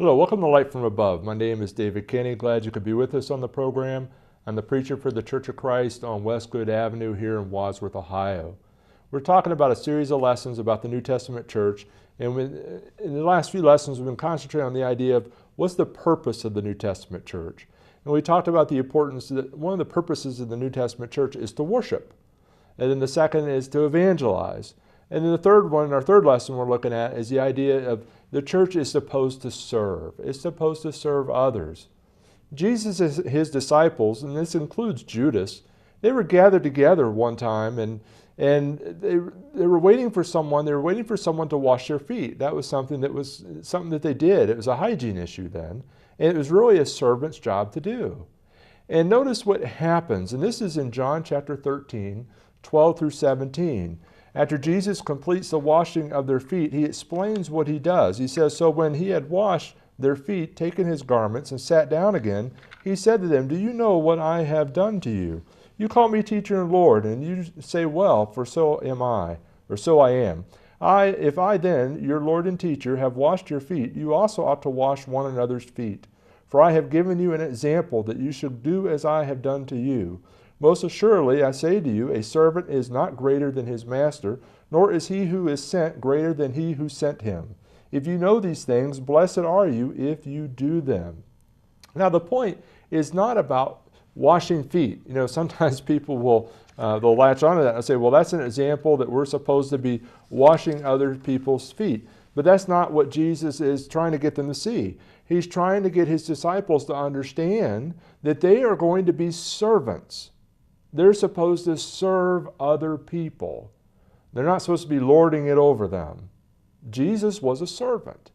Hello, welcome to Light from Above. My name is David Kenney. Glad you could be with us on the program. I'm the preacher for the Church of Christ on Westwood Avenue here in Wadsworth, Ohio. We're talking about a series of lessons about the New Testament church, and in the last few lessons we've been concentrating on the idea of what's the purpose of the New Testament church. And we talked about the importance that one of the purposes of the New Testament church is to worship, and then the second is to evangelize. And then the third one, our third lesson we're looking at, is the idea of the church is supposed to serve. It's supposed to serve others. Jesus and his disciples, and this includes Judas, they were gathered together one time and they were waiting for someone. They were waiting for someone to wash their feet. That was something that they did. It was a hygiene issue then. And it was really a servant's job to do. And notice what happens. And this is in John chapter 13, 12 through 17. After Jesus completes the washing of their feet, he explains what he does. He says, "So when he had washed their feet, taken his garments, and sat down again, he said to them, 'Do you know what I have done to you? You call me teacher and Lord, and you say, well, for so am I, or so I am. If I then, your Lord and teacher, have washed your feet, you also ought to wash one another's feet. For I have given you an example that you should do as I have done to you. Most assuredly, I say to you, a servant is not greater than his master, nor is he who is sent greater than he who sent him. If you know these things, blessed are you if you do them.'" Now the point is not about washing feet. You know, sometimes people will they'll latch onto that and say, well, that's an example that we're supposed to be washing other people's feet. But that's not what Jesus is trying to get them to see. He's trying to get his disciples to understand that they are going to be servants. They're supposed to serve other people. They're not supposed to be lording it over them. Jesus was a servant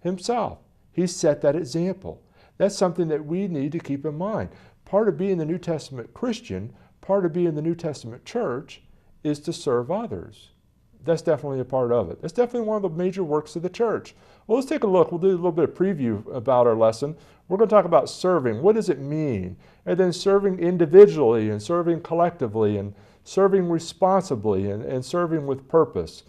himself. He set that example. That's something that we need to keep in mind. Part of being the New Testament Christian, part of being the New Testament church, is to serve others. That's definitely a part of it. That's definitely one of the major works of the church. Well, let's take a look. We'll do a little bit of preview about our lesson. We're going to talk about serving. What does it mean? And then serving individually and serving collectively and serving responsibly and serving with purpose.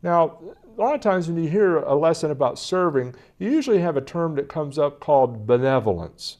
Now, a lot of times when you hear a lesson about serving, you usually have a term that comes up called benevolence.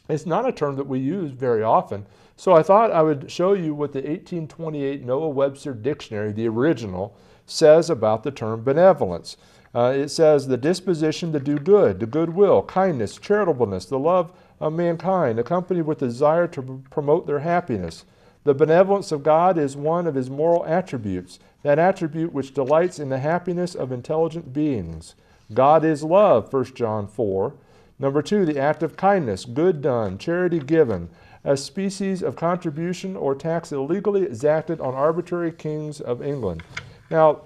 It's not a term that we use very often. So I thought I would show you what the 1828 Noah Webster Dictionary, the original, says about the term benevolence. It says the disposition to do good, the goodwill, kindness, charitableness, the love of mankind, accompanied with the desire to promote their happiness. The benevolence of God is one of his moral attributes, that attribute which delights in the happiness of intelligent beings. God is love, 1 John 4. Number 2, the act of kindness, good done, charity given, a species of contribution or tax illegally exacted on arbitrary kings of England. Now,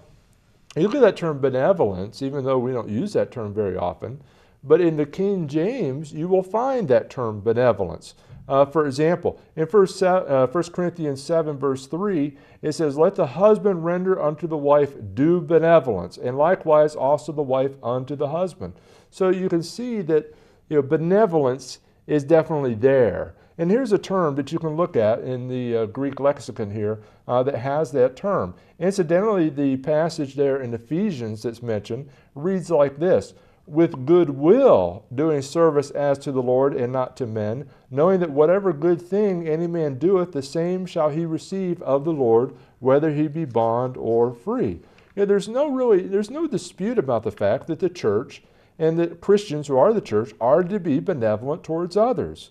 you look at that term benevolence, even though we don't use that term very often, but in the King James, you will find that term benevolence. For example, in 1 Corinthians 7, verse 3, it says, "Let the husband render unto the wife due benevolence, and likewise also the wife unto the husband." So you can see that benevolence is definitely there. And here's a term that you can look at in the Greek lexicon here that has that term. Incidentally, the passage there in Ephesians that's mentioned reads like this: "With goodwill doing service as to the Lord and not to men, knowing that whatever good thing any man doeth, the same shall he receive of the Lord, whether he be bond or free." There's no dispute about the fact that the church and that Christians who are the church are to be benevolent towards others.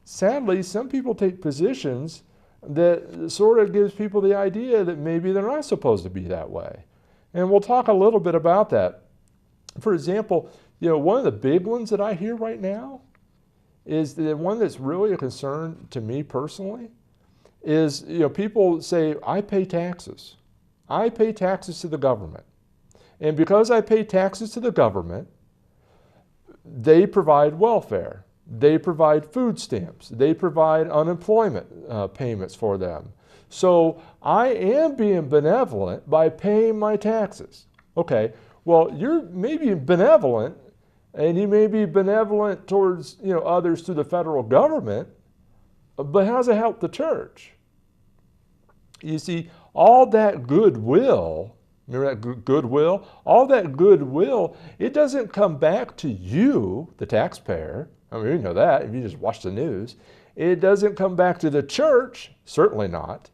Sadly, some people take positions that sort of gives people the idea that maybe they're not supposed to be that way. And we'll talk a little bit about that. For example, one of the big ones that I hear right now is the one that's really a concern to me personally is, people say, I pay taxes. I pay taxes to the government. And because I pay taxes to the government, they provide welfare. They provide food stamps. They provide unemployment payments for them. So I am being benevolent by paying my taxes. Okay, well, you're maybe benevolent, and you may be benevolent towards others through the federal government, but how does it help the church? You see, all that goodwill Remember that goodwill? All that goodwill, it doesn't come back to you, the taxpayer. I mean, you know that if you just watch the news. It doesn't come back to the church, certainly not.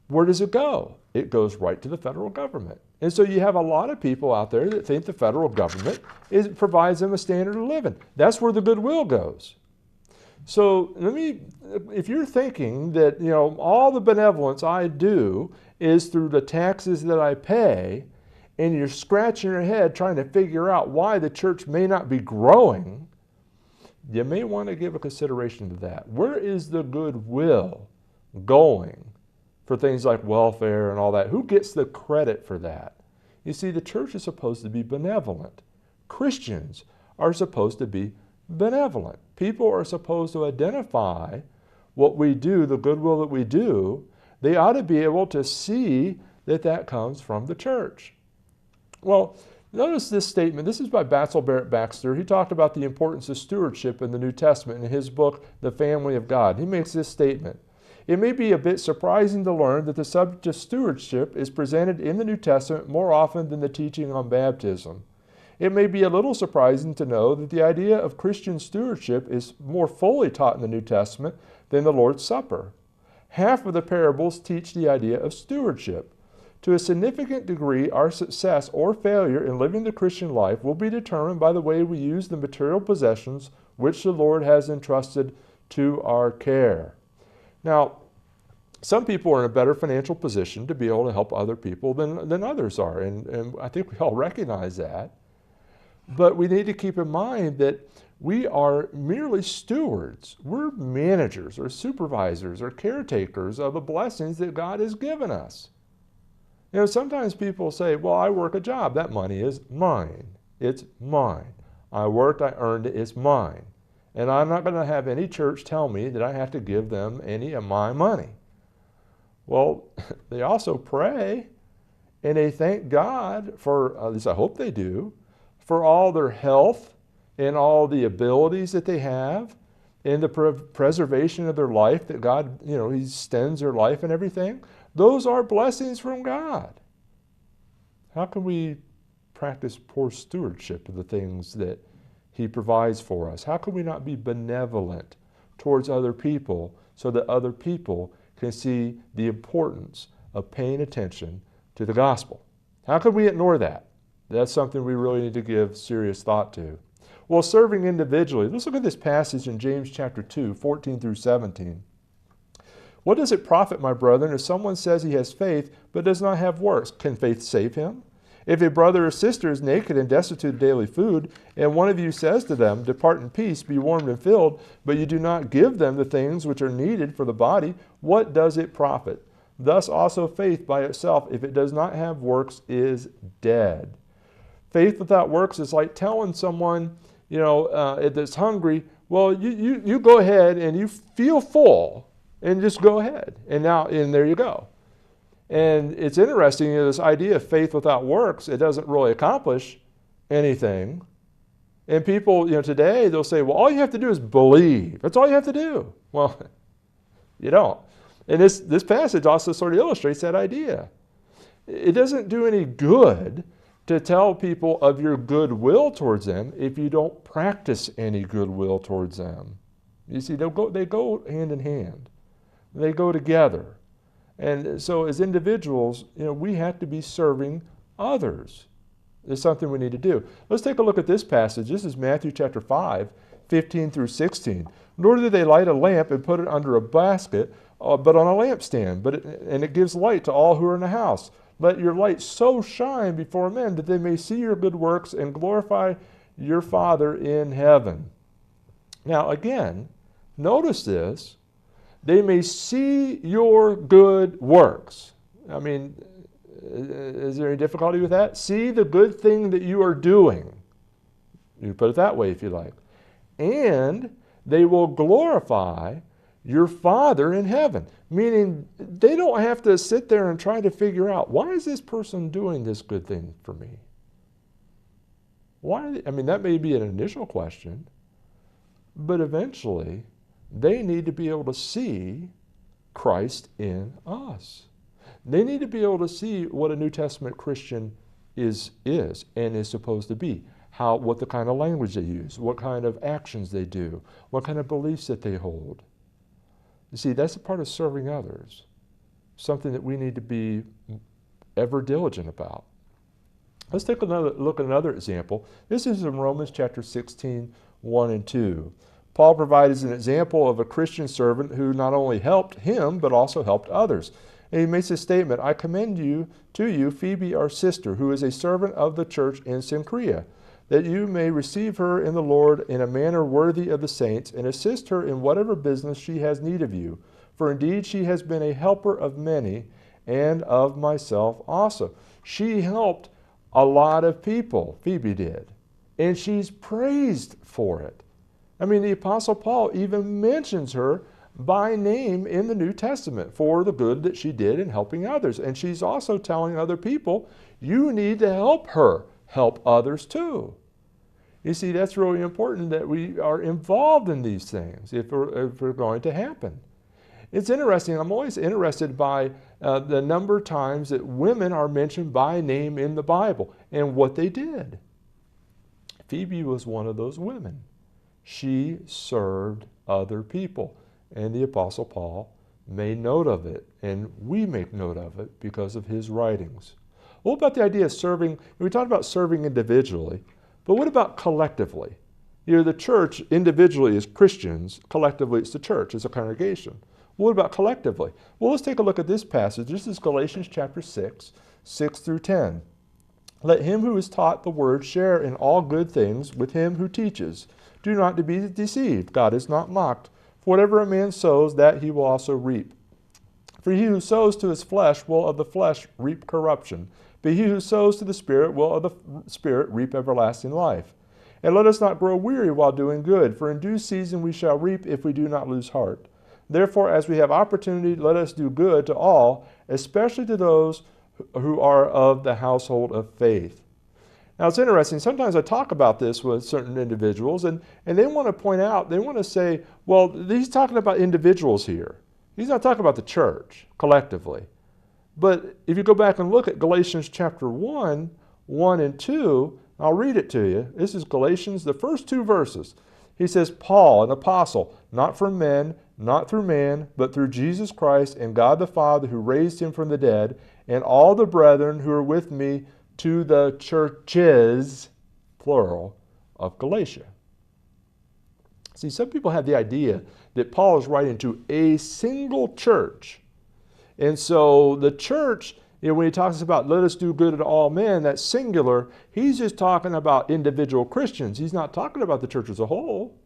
Where does it go? It goes right to the federal government. And so you have a lot of people out there that think the federal government provides them a standard of living. That's where the goodwill goes. So if you're thinking that, you know, all the benevolence I do is through the taxes that I pay, and you're scratching your head trying to figure out why the church may not be growing, you may want to give a consideration to that. Where is the goodwill going for things like welfare and all that? Who gets the credit for that? You see, the church is supposed to be benevolent. Christians are supposed to be benevolent. People are supposed to identify what we do, the goodwill that we do. They ought to be able to see that that comes from the church. Well, notice this statement. This is by Batsell Barrett Baxter. He talked about the importance of stewardship in the New Testament in his book, The Family of God. He makes this statement. It may be a bit surprising to learn that the subject of stewardship is presented in the New Testament more often than the teaching on baptism. It may be a little surprising to know that the idea of Christian stewardship is more fully taught in the New Testament than the Lord's Supper. Half of the parables teach the idea of stewardship. To a significant degree, our success or failure in living the Christian life will be determined by the way we use the material possessions which the Lord has entrusted to our care. Now, some people are in a better financial position to be able to help other people than others are, and I think we all recognize that. But we need to keep in mind that we are merely stewards. We're managers or supervisors or caretakers of the blessings that God has given us. You know, sometimes people say, well, I work a job. That money is mine. It's mine. I worked, I earned it, it's mine. And I'm not going to have any church tell me that I have to give them any of my money. Well, they also pray and they thank God for, at least I hope they do, for all their health and all the abilities that they have and the preservation of their life that God, you know, He extends their life and everything. Those are blessings from God. How can we practice poor stewardship of the things that He provides for us? How can we not be benevolent towards other people so that other people can see the importance of paying attention to the gospel? How can we ignore that? That's something we really need to give serious thought to. Well, serving individually, let's look at this passage in James chapter 2, 14 through 17. What does it profit, my brethren, if someone says he has faith but does not have works? Can faith save him? If a brother or sister is naked and destitute of daily food, and one of you says to them, depart in peace, be warmed and filled, but you do not give them the things which are needed for the body, what does it profit? Thus also faith by itself, if it does not have works, is dead. Faith without works is like telling someone, you know, that's hungry, well, you go ahead and you feel full, and just go ahead. And there you go. And it's interesting, you know, this idea of faith without works, it doesn't really accomplish anything. And people, you know, today they'll say, well, all you have to do is believe. That's all you have to do. Well, you don't. And this passage also sort of illustrates that idea. It doesn't do any good to tell people of your goodwill towards them if you don't practice any goodwill towards them. You see, they go hand in hand. They go together. And so as individuals, you know, we have to be serving others. It's something we need to do. Let's take a look at this passage. This is Matthew chapter 5, 15 through 16. Nor do they light a lamp and put it under a basket, but on a lampstand, and it gives light to all who are in the house. Let your light so shine before men that they may see your good works and glorify your Father in heaven. Now again, notice this. They may see your good works. I mean, is there any difficulty with that? See the good thing that you are doing. You put it that way if you like. And they will glorify your Father in heaven. Meaning they don't have to sit there and try to figure out, why is this person doing this good thing for me? Why? I mean, that may be an initial question, but eventually they need to be able to see Christ in us. They need to be able to see what a New Testament Christian is and is supposed to be. What the kind of language they use, what kind of actions they do, what kind of beliefs that they hold. You see, that's a part of serving others, something that we need to be ever diligent about. Let's take another look at another example. This is in Romans chapter 16, 1 and 2. Paul provides an example of a Christian servant who not only helped him, but also helped others. And he makes a statement, I commend to you Phoebe, our sister, who is a servant of the church in Cenchrea, that you may receive her in the Lord in a manner worthy of the saints, and assist her in whatever business she has need of you. For indeed she has been a helper of many, and of myself also. She helped a lot of people, Phoebe did, and she's praised for it. I mean, the Apostle Paul even mentions her by name in the New Testament for the good that she did in helping others. And she's also telling other people, you need to help her help others too. You see, that's really important that we are involved in these things if we're going to happen. It's interesting. I'm always interested by the number of times that women are mentioned by name in the Bible and what they did. Phoebe was one of those women. She served other people, and the Apostle Paul made note of it, and we make note of it because of his writings. What about the idea of serving? We talked about serving individually, but what about collectively? You know, the church individually is Christians, collectively it's the church, it's a congregation. What about collectively? Well, let's take a look at this passage. This is Galatians chapter 6, 6 through 10. Let him who is taught the word share in all good things with him who teaches. Do not be deceived. God is not mocked. For whatever a man sows, that he will also reap. For he who sows to his flesh will of the flesh reap corruption. But he who sows to the Spirit will of the Spirit reap everlasting life. And let us not grow weary while doing good, for in due season we shall reap if we do not lose heart. Therefore, as we have opportunity, let us do good to all, especially to those who are of the household of faith. Now, it's interesting. Sometimes I talk about this with certain individuals, and they want to point out, they want to say, well, he's talking about individuals here. He's not talking about the church collectively. But if you go back and look at Galatians chapter 1, 1 and 2, I'll read it to you. This is Galatians, the first two verses. He says, Paul, an apostle, not from men, not through man, but through Jesus Christ and God the Father who raised him from the dead, and all the brethren who are with me to the churches, plural, of Galatia. See, some people have the idea that Paul is writing to a single church. And so the church, you know, when he talks about let us do good to all men, that's singular. He's just talking about individual Christians. He's not talking about the church as a whole.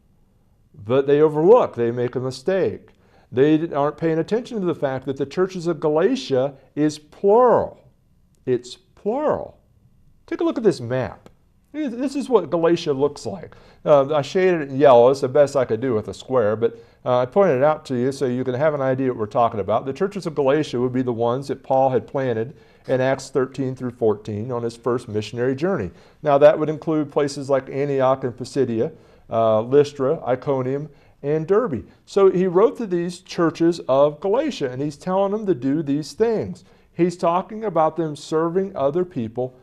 But they overlook, they make a mistake. They aren't paying attention to the fact that the churches of Galatia is plural. It's plural. Take a look at this map. This is what Galatia looks like. I shaded it in yellow. It's the best I could do with a square, but I pointed it out to you so you can have an idea what we're talking about. The churches of Galatia would be the ones that Paul had planted in Acts 13 through 14 on his first missionary journey. Now that would include places like Antioch and Pisidia, Lystra, Iconium, and Derbe. So he wrote to these churches of Galatia, and he's telling them to do these things. He's talking about them serving other people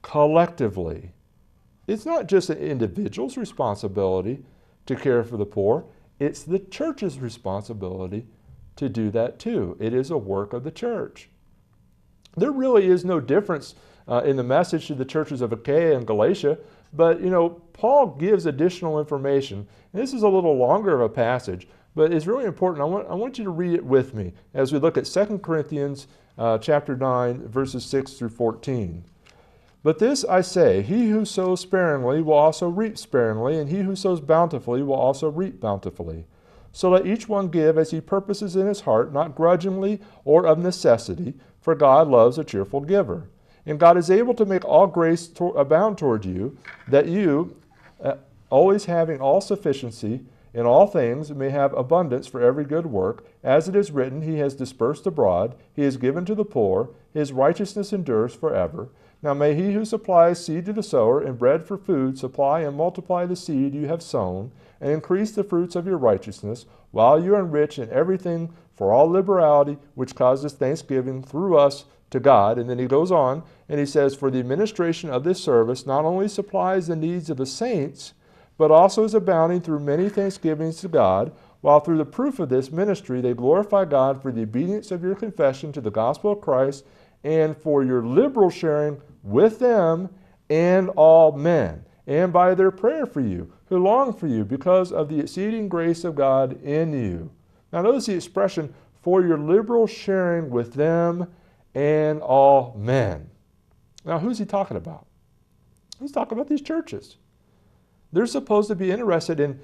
collectively. It's not just an individual's responsibility to care for the poor. It's the church's responsibility to do that too. It is a work of the church. There really is no difference in the message to the churches of Achaia and Galatia, but you know, Paul gives additional information. And this is a little longer of a passage, but it's really important. I want you to read it with me as we look at 2 Corinthians chapter 9, verses 6 through 14. But this I say, he who sows sparingly will also reap sparingly, and he who sows bountifully will also reap bountifully. So let each one give as he purposes in his heart, not grudgingly or of necessity, for God loves a cheerful giver. And God is able to make all grace abound toward you, that you, always having all sufficiency in all things, may have abundance for every good work. As it is written, he has dispersed abroad, he has given to the poor, his righteousness endures forever. Now may he who supplies seed to the sower and bread for food supply and multiply the seed you have sown, and increase the fruits of your righteousness, while you are enriched in everything for all liberality, which causes thanksgiving through us to God. And then he goes on and he says, for the administration of this service not only supplies the needs of the saints, but also is abounding through many thanksgivings to God, while through the proof of this ministry they glorify God for the obedience of your confession to the gospel of Christ, and for your liberal sharing with them and all men, and by their prayer for you, who long for you because of the exceeding grace of God in you. Now notice the expression, for your liberal sharing with them and all men. Now who's he talking about? He's talking about these churches. They're supposed to be interested in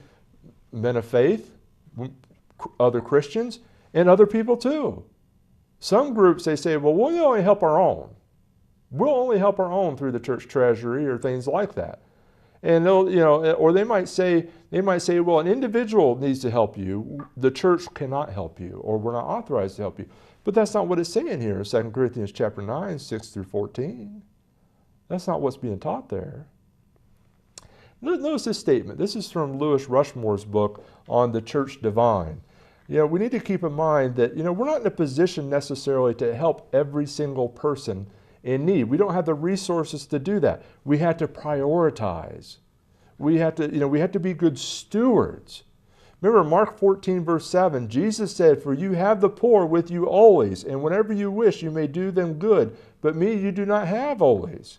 men of faith, other Christians, and other people too. Some groups, they say, well, we'll only help our own. We'll only help our own through the church treasury or things like that. And they'll, or they might say, well, an individual needs to help you. The church cannot help you, or we're not authorized to help you. But that's not what it's saying here in 2 Corinthians chapter 9, 6 through 14. That's not what's being taught there. Notice this statement. This is from Lewis Rushmore's book on the church divine. We need to keep in mind that, we're not in a position necessarily to help every single person in need. We don't have the resources to do that. We have to prioritize. We have to be good stewards. Remember Mark 14 verse 7, Jesus said, for you have the poor with you always, and whenever you wish you may do them good, but me you do not have always.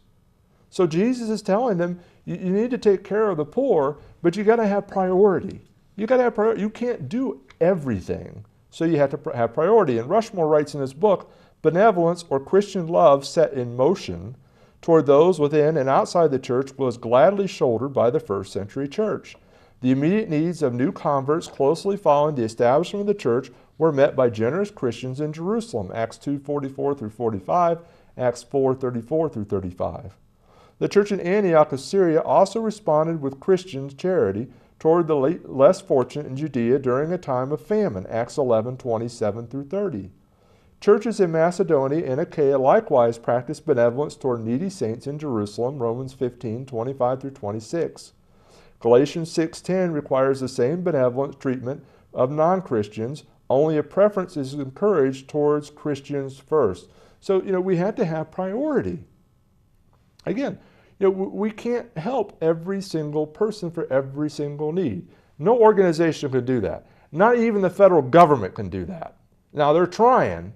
So Jesus is telling them, you need to take care of the poor, but you got to have priority. You got to have priority. You can't do everything, so you have to have priority. And Rushmore writes in his book, benevolence or Christian love set in motion toward those within and outside the church was gladly shouldered by the first century church. The immediate needs of new converts closely following the establishment of the church were met by generous Christians in Jerusalem, Acts 2:44 through 45, Acts 4:34 through 35. The church in Antioch of Syria also responded with Christian charity toward the less fortunate in Judea during a time of famine, Acts 11:27 through 30. Churches in Macedonia and Achaia likewise practiced benevolence toward needy saints in Jerusalem, Romans 15:25 through 26. Galatians 6:10 requires the same benevolent treatment of non-Christians, only a preference is encouraged towards Christians first. So, we had to have priority. Again, we can't help every single person for every single need. No organization can do that. Not even the federal government can do that. Now, they're trying.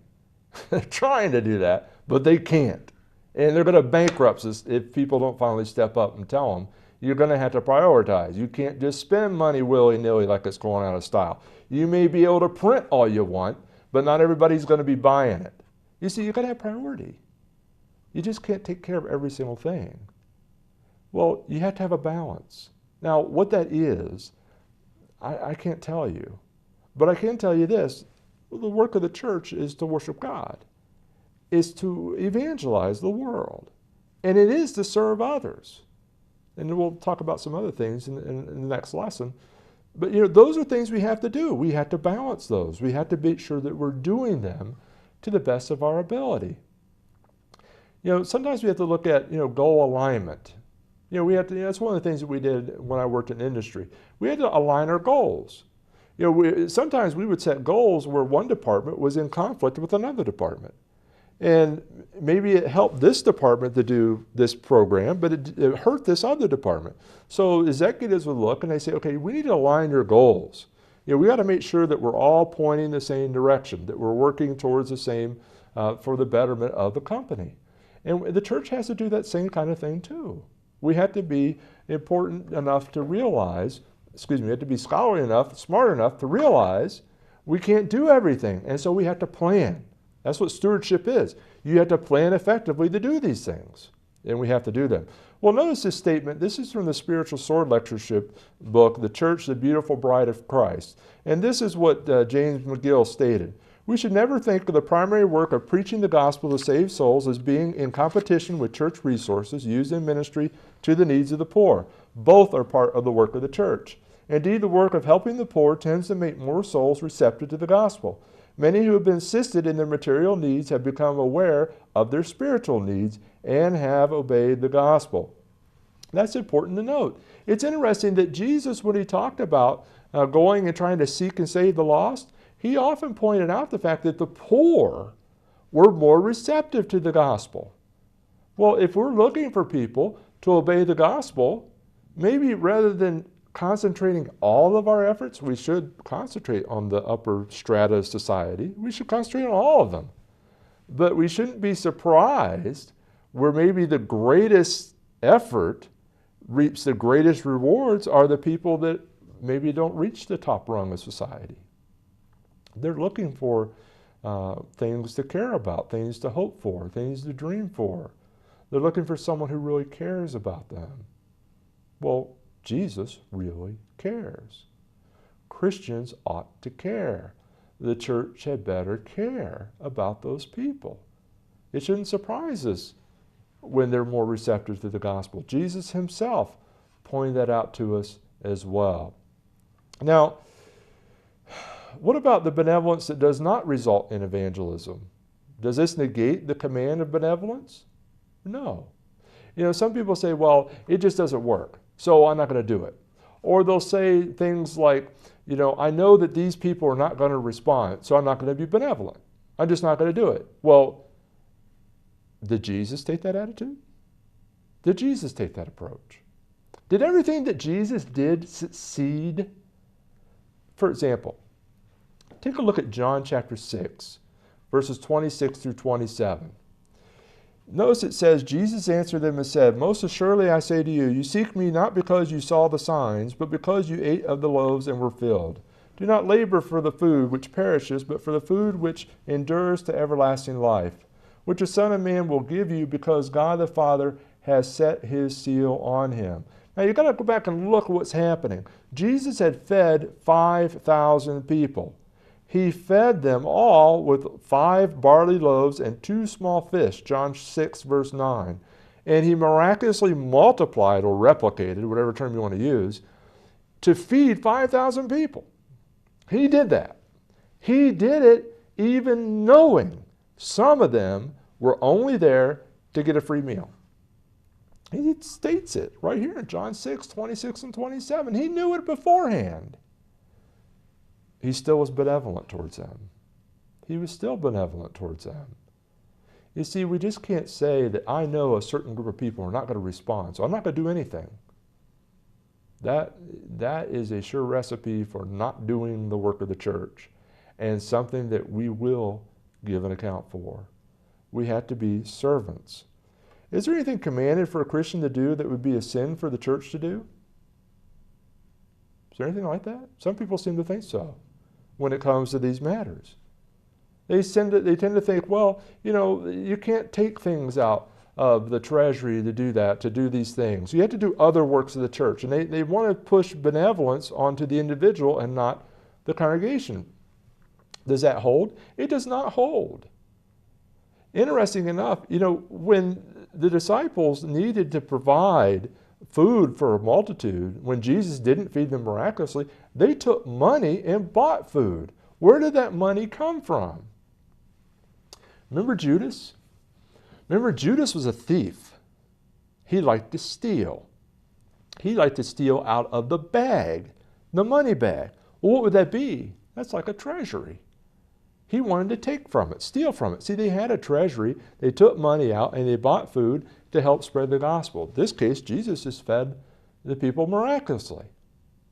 They're trying to do that, but they can't. And they're going to bankrupt us if people don't finally step up and tell them, you're going to have to prioritize. You can't just spend money willy-nilly like it's going out of style. You may be able to print all you want, but not everybody's going to be buying it. You see, you've got to have priority. You just can't take care of every single thing. Well, you have to have a balance. Now, what that is, I can't tell you. But I can tell you this. The work of the church is to worship God, is to evangelize the world, and it is to serve others. And we'll talk about some other things in the next lesson. But those are things we have to do. We have to balance those. We have to make sure that we're doing them to the best of our ability. Sometimes we have to look at, goal alignment. We have to, that's one of the things that we did when I worked in industry. We had to align our goals. Sometimes we would set goals where one department was in conflict with another department. And maybe it helped this department to do this program, but it hurt this other department. So executives would look and they say, okay, we need to align your goals. We got to make sure that we're all pointing the same direction, that we're working towards the same, for the betterment of the company. And the church has to do that same kind of thing too. We have to be important enough to realize, we have to be scholarly enough, smart enough to realize we can't do everything. And so we have to plan. That's what stewardship is. You have to plan effectively to do these things. And we have to do them. Well, notice this statement. This is from the Spiritual Sword Lectureship book, The Church, the Beautiful Bride of Christ. And this is what James McGill stated. We should never think of the primary work of preaching the gospel to save souls as being in competition with church resources used in ministry to the needs of the poor. Both are part of the work of the church. Indeed, the work of helping the poor tends to make more souls receptive to the gospel. Many who have been assisted in their material needs have become aware of their spiritual needs and have obeyed the gospel. That's important to note. It's interesting that Jesus, when he talked about going and trying to seek and save the lost, he often pointed out the fact that the poor were more receptive to the gospel. Well, if we're looking for people to obey the gospel, maybe rather than concentrating all of our efforts, we should concentrate on the upper strata of society. We should concentrate on all of them. But we shouldn't be surprised where maybe the greatest effort reaps the greatest rewards are the people that maybe don't reach the top rung of society. They're looking for things to care about, things to hope for, things to dream for. They're looking for someone who really cares about them. Well, Jesus really cares. Christians ought to care. The church had better care about those people. It shouldn't surprise us when they're more receptive to the gospel. Jesus himself pointed that out to us as well. Now, what about the benevolence that does not result in evangelism? Does this negate the command of benevolence? No. Some people say, well, it just doesn't work, so I'm not going to do it. Or they'll say things like, I know that these people are not going to respond, so I'm not going to be benevolent. I'm just not going to do it. Well, did Jesus take that attitude? Did Jesus take that approach? Did everything that Jesus did succeed? For example, take a look at John chapter 6, verses 26 through 27. Notice it says, Jesus answered them and said, Most assuredly I say to you, you seek me not because you saw the signs, but because you ate of the loaves and were filled. Do not labor for the food which perishes, but for the food which endures to everlasting life, which the Son of Man will give you, because God the Father has set his seal on him. Now you've got to go back and look at what's happening. Jesus had fed 5,000 people. He fed them all with 5 barley loaves and 2 small fish, John 6, verse 9. And he miraculously multiplied or replicated, whatever term you want to use, to feed 5,000 people. He did that. He did it even knowing some of them were only there to get a free meal. He states it right here in John 6, 26 and 27. He knew it beforehand. He still was benevolent towards them. He was still benevolent towards them. You see, we just can't say that I know a certain group of people are not going to respond, so I'm not going to do anything. That is a sure recipe for not doing the work of the church, and something that we will give an account for. We have to be servants. Is there anything commanded for a Christian to do that would be a sin for the church to do? Is there anything like that? Some people seem to think so when it comes to these matters. They tend to think, well, you can't take things out of the treasury to do that, to do these things. You have to do other works of the church. And they want to push benevolence onto the individual and not the congregation. Does that hold? It does not hold. Interesting enough, when the disciples needed to provide food for a multitude, when Jesus didn't feed them miraculously, they took money and bought food. Where did that money come from? Remember Judas? Remember, Judas was a thief. He liked to steal. He liked to steal out of the bag, the money bag. Well, what would that be? That's like a treasury. He wanted to take from it, steal from it. See, they had a treasury. They took money out and they bought food to help spread the gospel. In this case, Jesus just fed the people miraculously.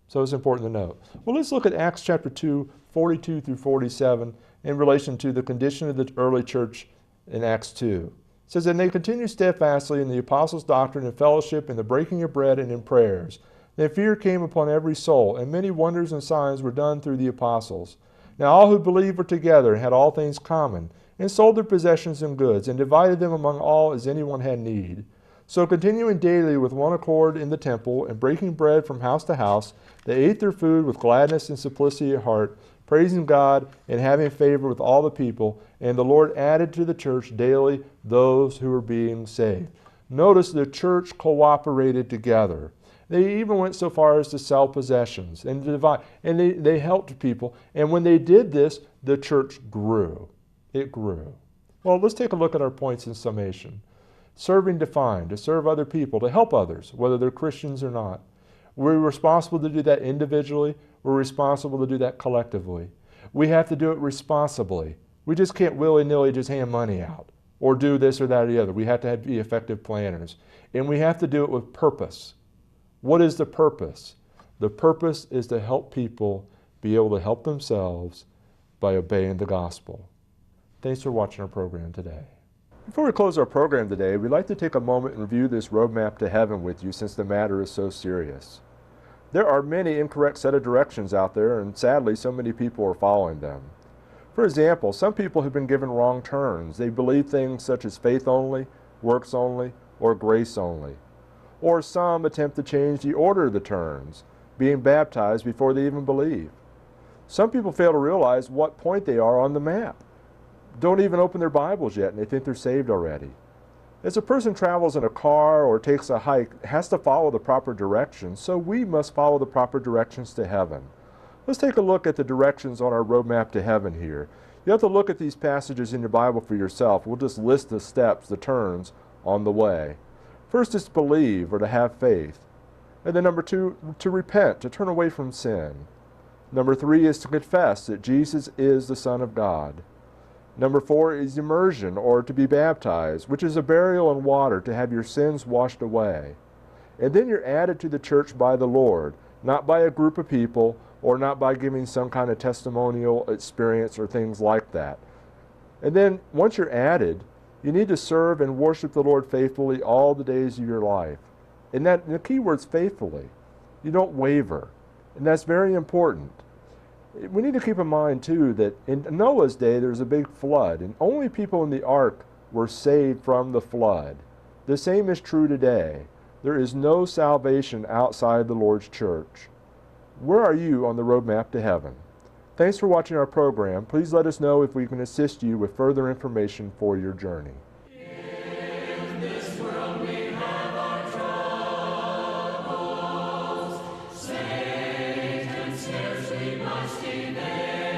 So it's important to note. Well, let's look at Acts chapter 2, 42 through 47 in relation to the condition of the early church in Acts 2. It says, And they continued steadfastly in the apostles' doctrine and fellowship, in the breaking of bread and in prayers. Then fear came upon every soul, and many wonders and signs were done through the apostles. Now all who believed were together and had all things common, and sold their possessions and goods, and divided them among all as anyone had need. So continuing daily with one accord in the temple, and breaking bread from house to house, they ate their food with gladness and simplicity of heart, praising God and having favor with all the people. And the Lord added to the church daily those who were being saved. Notice the church cooperated together. They even went so far as to sell possessions and divide, and they helped people. And when they did this, the church grew. It grew. Well, let's take a look at our points in summation. Serving defined, to serve other people, to help others, whether they're Christians or not. We're responsible to do that individually. We're responsible to do that collectively. We have to do it responsibly. We just can't willy-nilly just hand money out or do this or that or the other. We have to be effective planners. And we have to do it with purpose. What is the purpose? The purpose is to help people be able to help themselves by obeying the gospel. Thanks for watching our program today. Before we close our program today, we'd like to take a moment and review this roadmap to heaven with you since the matter is so serious. There are many incorrect set of directions out there, and sadly so many people are following them. For example, some people have been given wrong turns. They believe things such as faith only, works only, or grace only. Or some attempt to change the order of the turns, being baptized before they even believe. Some people fail to realize what point they are on the map. Don't even open their Bibles yet, and they think they're saved already. As a person travels in a car or takes a hike, it has to follow the proper directions, so we must follow the proper directions to heaven. Let's take a look at the directions on our roadmap to heaven here. You have to look at these passages in your Bible for yourself. We'll just list the steps, the turns on the way. First is to believe or to have faith. And then number 2, to repent, to turn away from sin. Number 3 is to confess that Jesus is the Son of God. Number 4 is immersion, or to be baptized, which is a burial in water to have your sins washed away. And then you're added to the church by the Lord, not by a group of people, or not by giving some kind of testimonial experience or things like that. And then once you're added, you need to serve and worship the Lord faithfully all the days of your life. And the key word's faithfully. You don't waver. And that's very important. We need to keep in mind, too, that in Noah's day there was a big flood, and only people in the ark were saved from the flood. The same is true today. There is no salvation outside the Lord's church. Where are you on the roadmap to heaven? Thanks for watching our program. Please let us know if we can assist you with further information for your journey. In this world we have our troubles. Satan scarcely must evade.